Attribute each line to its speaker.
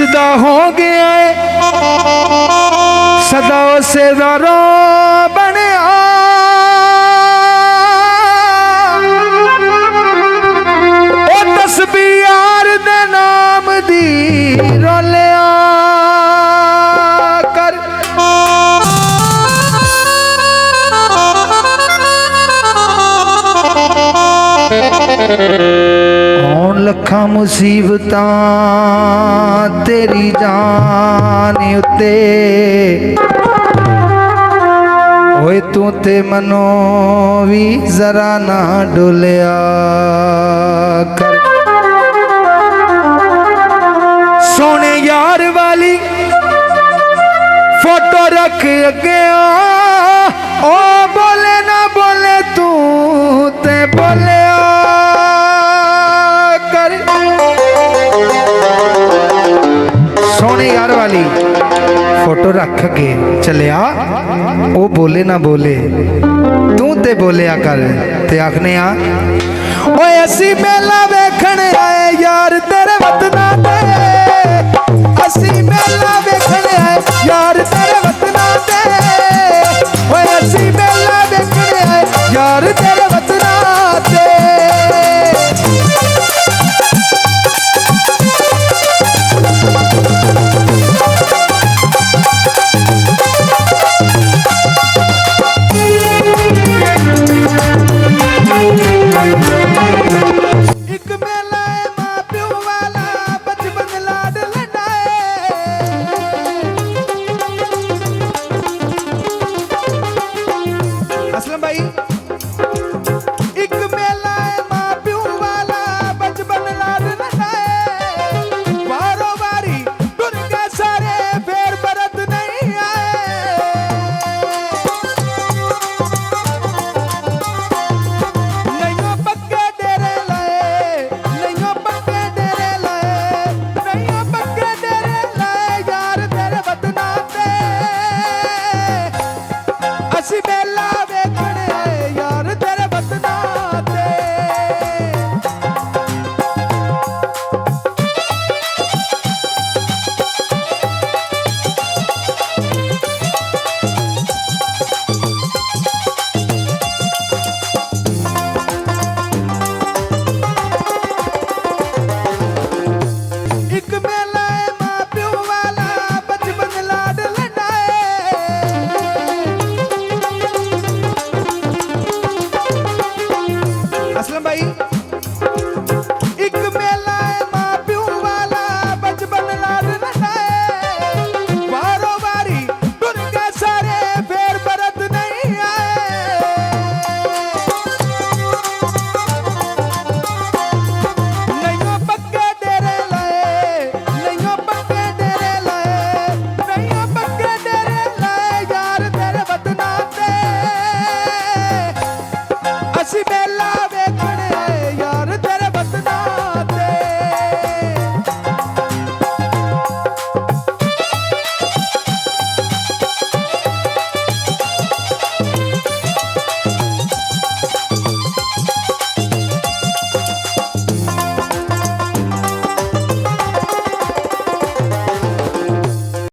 Speaker 1: सजदा हो गया है सदा से दरो बने ओ तस्बीह यार दे नाम दी रोलिया कर लखा मुसीबत तेरी जान उत्ते होए तू ते मनो भी जरा ना डोलिया कर सोने यार वाली फोटो रख गया ओ बोले ना बोले तू ते बोले सोने यार वाली फोटो रख के चलिया वो बोले ना बोले तू ते बोले कर ते आखने आ ओए असी मेला वेखण आए यार तेरे वतना ते असी मेला वेखण आए यार तेरे वतना ते ओए असी मेला वेखण आए यार तेरे वतना ते मेला